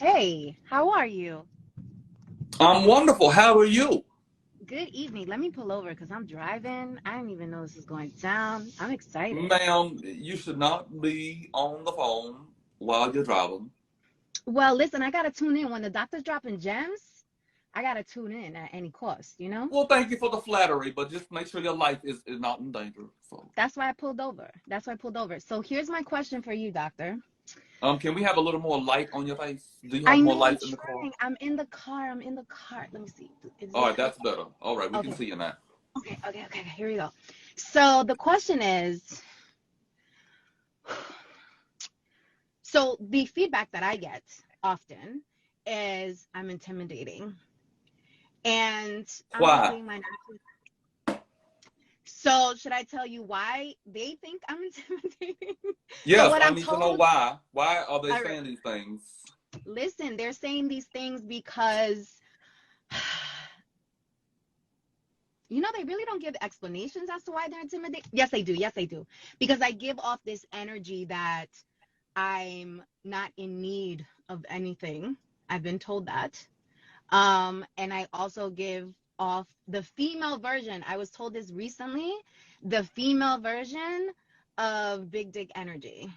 Hey, how are you? I'm wonderful. How are you? Good evening. Let me pull over because I'm driving. I didn't even know this was going down. I'm excited. Ma'am, you should not be on the phone while you're driving. Well, listen, I gotta tune in when the doctor's dropping gems. I gotta tune in at any cost. Well, thank you for the flattery, but just make sure your life is not in danger. So, That's why I pulled over. That's why I pulled over. So here's my question for you, doctor. can we have a little more light on your face? Do you I have more know I'm light in the car? trying. I'm in the car. I'm in the car. Let me see. Is All it right, that's better. All right, we can okay? see you now. Okay. Here we go. So the question is, so the feedback that I get often is I'm intimidating and I'm not Why? being my natural. So should I tell you why they think I'm intimidating? So Yes, what I I'm need to know told, why. Why are they all right, saying these things? listen, they're saying these things because they really don't give explanations as to why they're intimidated. Yes, they do. Yes, they do. Because I give off this energy that I'm not in need of anything. I've been told that. And I also give off the female version. I was told this recently, the female version of big dick energy.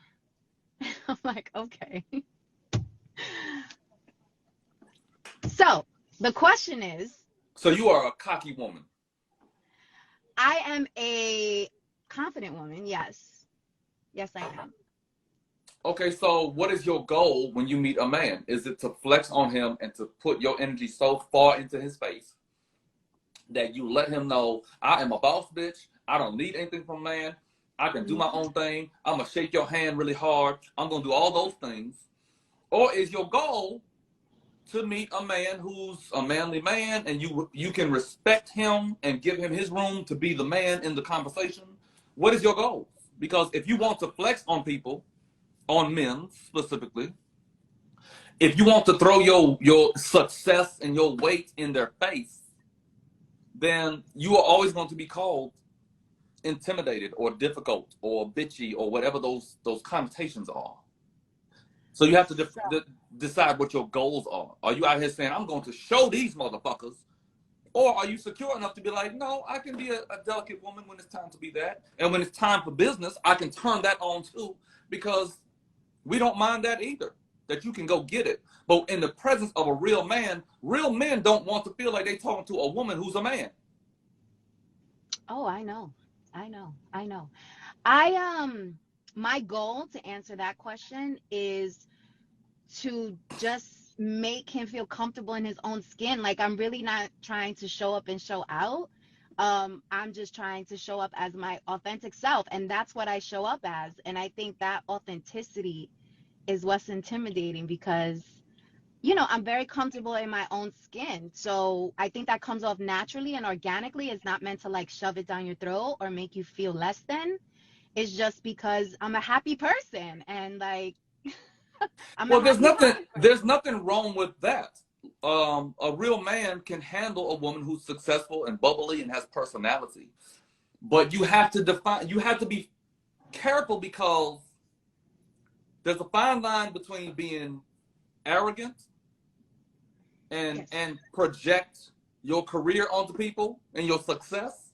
I'm like, okay. So the question is, So you are a cocky woman. I am a confident woman. Yes. Yes, I am. Okay, so what is your goal when you meet a man? Is it to flex on him and to put your energy so far into his face that you let him know I am a boss bitch. I don't need anything from man. I can do my Mhm. own thing. I'm gonna shake your hand really hard. I'm gonna do all those things. Or is your goal to meet a man who's a manly man and you can respect him and give him his room to be the man in the conversation? What is your goal? Because if you want to flex on people, on men specifically, if you want to throw your success and your weight in their face, then you are always going to be called intimidated or difficult or bitchy or whatever those connotations are. So you have to So, decide what your goals are. Are you out here saying I'm going to show these motherfuckers, or are you secure enough to be like, no, I can be a delicate woman when it's time to be that, and when it's time for business, I can turn that on too, because we don't mind that either. That you can go get it, but in the presence of a real man, real men don't want to feel like they talking to a woman who's a man. oh, I know. I know. I my goal to answer that question is to just make him feel comfortable in his own skin. Like I'm really not trying to show up and show out. I'm just trying to show up as my authentic self, and that's what I show up as. And I think that authenticity is what's intimidating because I'm very comfortable in my own skin. So I think that comes off naturally and organically. It's not meant to like shove it down your throat or make you feel less than. It's just because I'm a happy person and like I'm a Well, there's happy, nothing healthy there's person. nothing wrong with that. A real man can handle a woman who's successful and bubbly and has personality. But you have to be careful because there's a fine line between being arrogant Yes. and project your career onto people and your success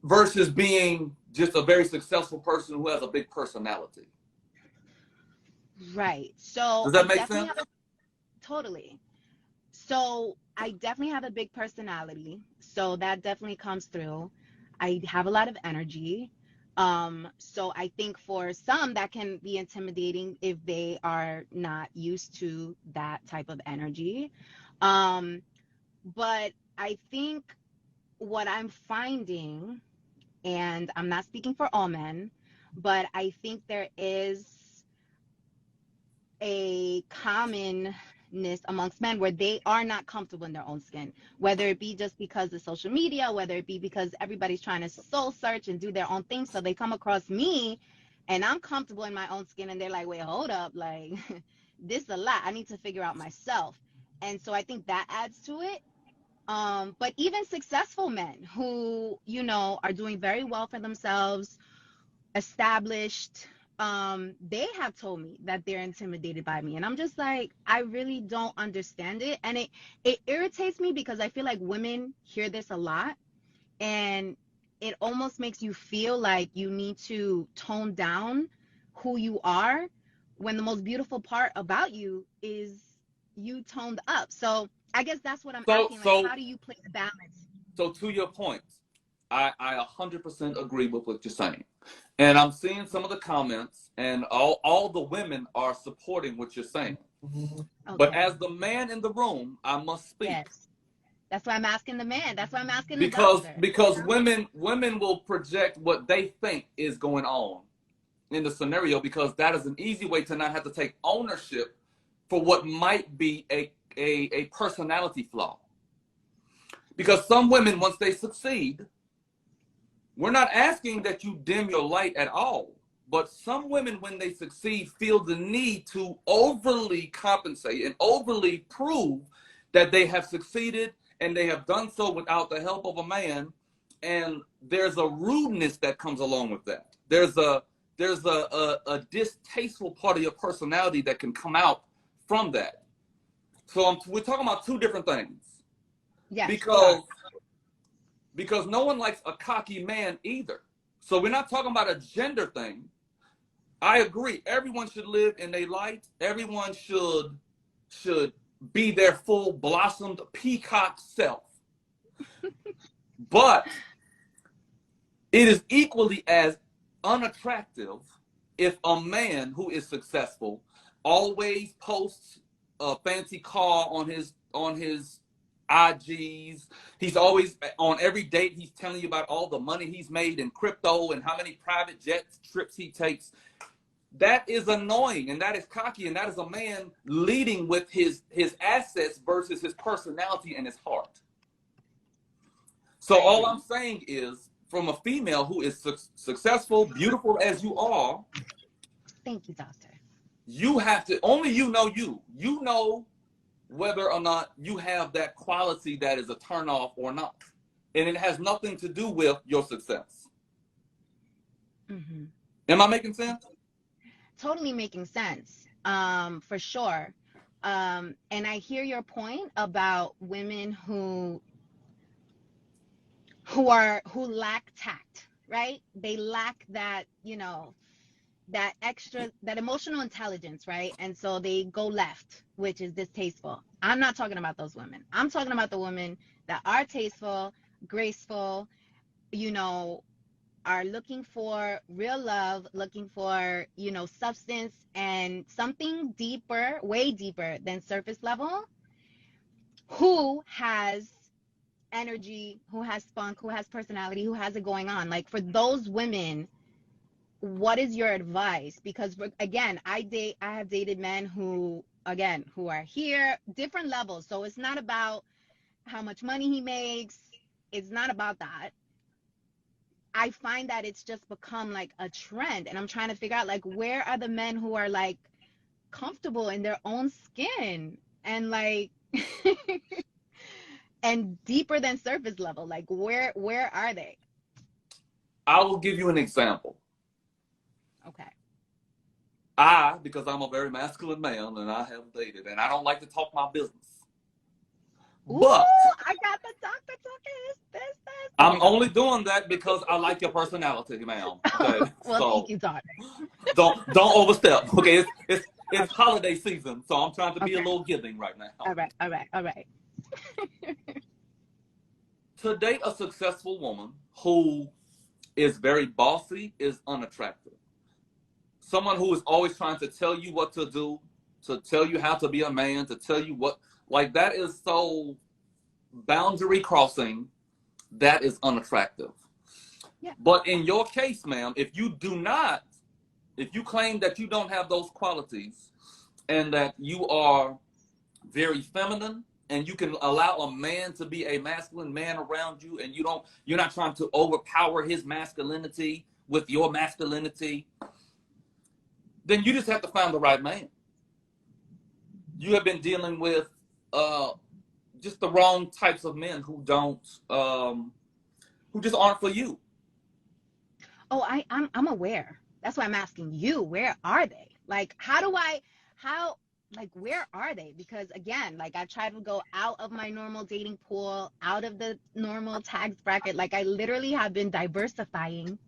versus being just a very successful person who has a big personality. Right. So Does I that make definitely sense? have a totally. So I definitely have a big personality. So that definitely comes through. I have a lot of energy. So I think for some that can be intimidating if they are not used to that type of energy. Um, but I think what I'm finding, and I'm not speaking for all men, but I think there is a commonness amongst men where they are not comfortable in their own skin, whether it be just because of social media, whether it be because everybody's trying to soul search and do their own thing. So they come across me and I'm comfortable in my own skin and they're like, wait, hold up, like this is a lot. I need to figure out myself. And so I think that adds to it. But even successful men who, are doing very well for themselves, established, they have told me that they're intimidated by me, and I'm just like, I really don't understand it, and it irritates me because I feel like women hear this a lot, and it almost makes you feel like you need to tone down who you are, when the most beautiful part about you is you toned up. So I guess that's what I'm So, asking, like, so, how do you play the balance? so to your point, I 100% agree with what you're saying. And I'm seeing some of the comments, and all the women are supporting what you're saying. But Okay. as the man in the room, I must speak. Yes. That's why I'm asking the man. That's why I'm asking the Because doctor. because women will project what they think is going on in the scenario, because that is an easy way to not have to take ownership for what might be a personality flaw. Because some women, once they succeed, we're not asking that you dim your light at all. But some women, when they succeed, feel the need to overly compensate and overly prove that they have succeeded, and they have done so without the help of a man. And there's a rudeness that comes along with that. There's a distasteful part of your personality that can come out from that. So we're talking about two different things. Yes, we are. Because no one likes a cocky man either. So we're not talking about a gender thing. I agree. Everyone should live in their light. Everyone should be their full blossomed peacock self. But it is equally as unattractive if a man who is successful always posts a fancy car on his IGs. He's always on every date. He's telling you about all the money he's made in crypto and how many private jet trips he takes. That is annoying, and that is cocky, and that is a man leading with his assets versus his personality and his heart. So I all agree. I'm saying is, from a female who is successful, beautiful as you are, Thank you, doctor. you have to, only you know you. You know whether or not you have that quality that is a turnoff or not. And it has nothing to do with your success. Hmm. Am I making sense? Totally making sense. For sure. And I hear your point about women who lack tact, right? They lack that, that extra, that emotional intelligence, right? And so they go left, which is distasteful. I'm not talking about those women. I'm talking about the women that are tasteful, graceful, you know, are looking for real love, looking for, substance and something deeper, way deeper than surface level, who has energy, who has spunk, who has personality, who has it going on. Like, for those women, what is your advice? Because again, I have dated men who, again, who are here, different levels. So it's not about how much money he makes. It's not about that. I find that it's just become like a trend, and I'm trying to figure out, like, where are the men who are like comfortable in their own skin and like and deeper than surface level? Like, where are they? I will give you an example. Okay. Because I'm a very masculine man and I have dated, and I don't like to talk my business. Ooh, But I got the doctor talking this. I'm Okay, go. only doing that because I like your personality, ma'am. Okay, Well, thank so you, doctor. don't overstep. Okay, it's holiday season, so I'm trying to be a Okay. little giving right All now. right. All right. All right. To date a successful woman who is very bossy is unattractive. Someone who is always trying to tell you what to do, to tell you how to be a man, to tell you what, like, that is so boundary crossing. That is unattractive. Yeah. But in your case, ma'am, if you claim that you don't have those qualities and that you are very feminine and you can allow a man to be a masculine man around you, and you're not trying to overpower his masculinity with your masculinity, then you just have to find the right man. You have been dealing with just the wrong types of men who just aren't for you. Oh, I'm aware. That's why I'm asking you, where are they? Like, how, like, where are they? Because again, like, I try to go out of my normal dating pool, out of the normal tags bracket. Like, I literally have been diversifying.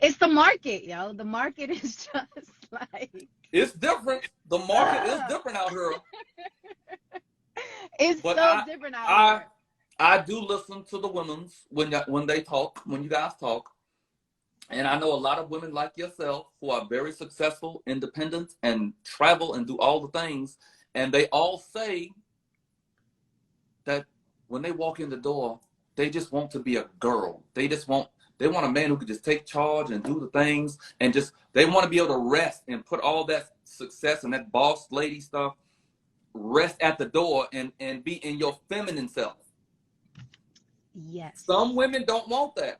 It's the market, yo. The market is just like, It's different. The market is different out here. it's But so different out I here. I do listen to the women's when they talk, when you guys talk. And I know a lot of women like yourself who are very successful, independent, and travel and do all the things. And they all say that when they walk in the door, they just want to be a girl. They want a man who could just take charge and do the things, and just they want to be able to rest and put all that success and that boss lady stuff rest at the door and be in your feminine self. Yes. Some women don't want that.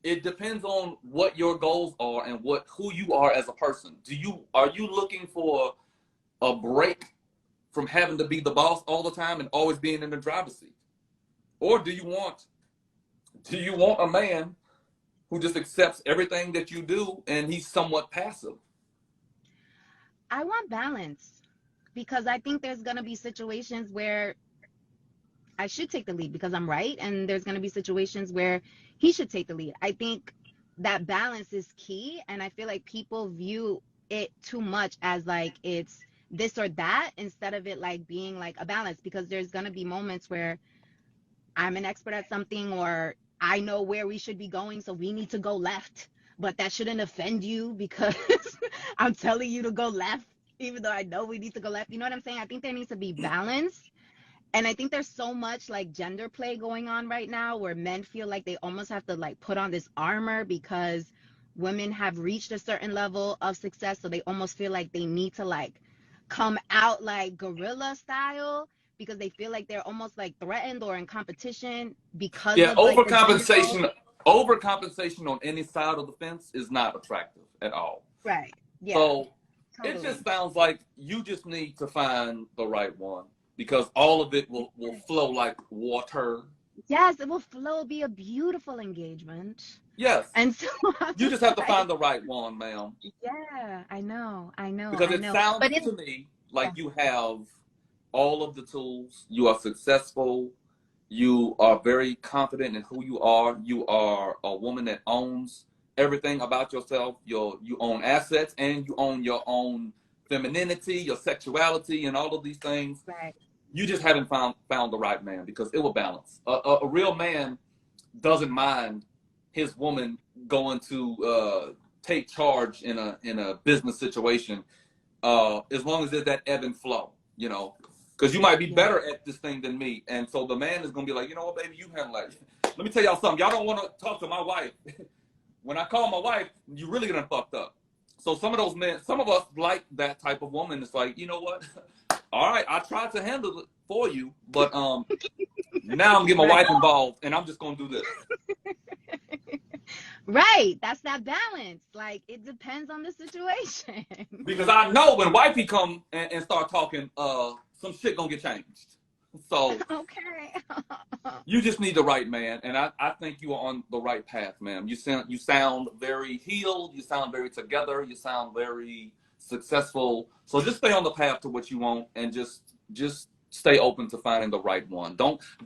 It depends on what your goals are and who you are as a person. Are you looking for a break from having to be the boss all the time and always being in the driver's seat? Or do you want a man who just accepts everything that you do and he's somewhat passive? I want balance, because I think there's going to be situations where I should take the lead because I'm right, and there's going to be situations where he should take the lead. I think that balance is key, and I feel like people view it too much as like it's this or that instead of it like being like a balance, because there's going to be moments where I'm an expert at something, or I know where we should be going, so we need to go left, but that shouldn't offend you because I'm telling you to go left even though I know we need to go left. You know what I'm saying? I think there needs to be balance. And I think there's so much like gender play going on right now where men feel like they almost have to like put on this armor because women have reached a certain level of success. So they almost feel like they need to like come out like gorilla style because they feel like they're almost like threatened or in competition because Yeah, of like the gender role. overcompensation on any side of the fence is not attractive at all. Right. Yeah, So it just totally. sounds like you just need to find the right one, because all of it will flow like water. Yes, it will flow, be a beautiful engagement. Yes, And so I'm you just just have to like, find the right one, ma'am. yeah, I know, I know, Because I it know. sounds But it's to me yeah. like you have all of the tools. You are successful. You are very confident in who you are. You are a woman that owns everything about yourself. You own assets, and you own your own femininity, your sexuality, and all of these things. Right. You just haven't found the right man, because it will balance. A real man doesn't mind his woman going to take charge in a business situation, as long as there's that ebb and flow, you know, because you might be Yeah. better at this thing than me, and so the man is gonna be like, you know what, baby, you handle it. Let me tell y'all something. Y'all don't want to talk to my wife. When I call my wife, you really gonna fucked up. So some of those men, some of us like that type of woman. It's like, you know what? All right, I tried to handle it for you, but now I'm getting my Right. wife involved, and I'm just gonna do this. Right. That's that balance. Like it depends on the situation. Because I know when wifey come and start talking, some shit gonna get changed. So Okay. you just need the right man, and I think you are on the right path, ma'am. You sound very healed. You sound very together. You sound very successful. So just stay on the path to what you want, and just stay open to finding the right one.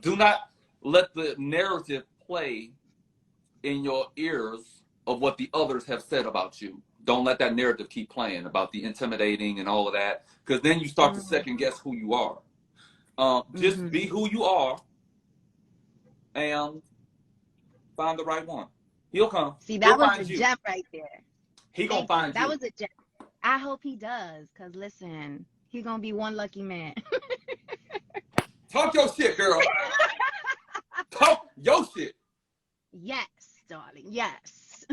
Do not let the narrative play in your ears of what the others have said about you. Don't let that narrative keep playing about the intimidating and all of that, because then you start to second guess who you are. Just be Mm-hmm. who you are and find the right one. He'll come. See, He'll that was a find you. gem right there. He gonna Thank you. find That you. was a gem. I hope he does, because listen, he's gonna be one lucky man. Talk your shit, girl. Talk your shit. Yes, darling. Yes.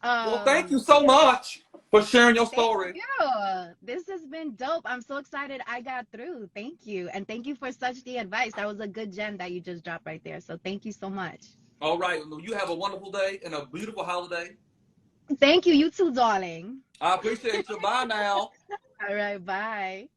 Well, thank you Yeah. so much for sharing your Thank story. you. This has been dope. I'm so excited I got through. Thank you. And thank you for such the advice. That was a good gem that you just dropped right there. So thank you so much. All right. You have a wonderful day and a beautiful holiday. Thank you. You too, darling. I appreciate you. Bye now. All right. Bye.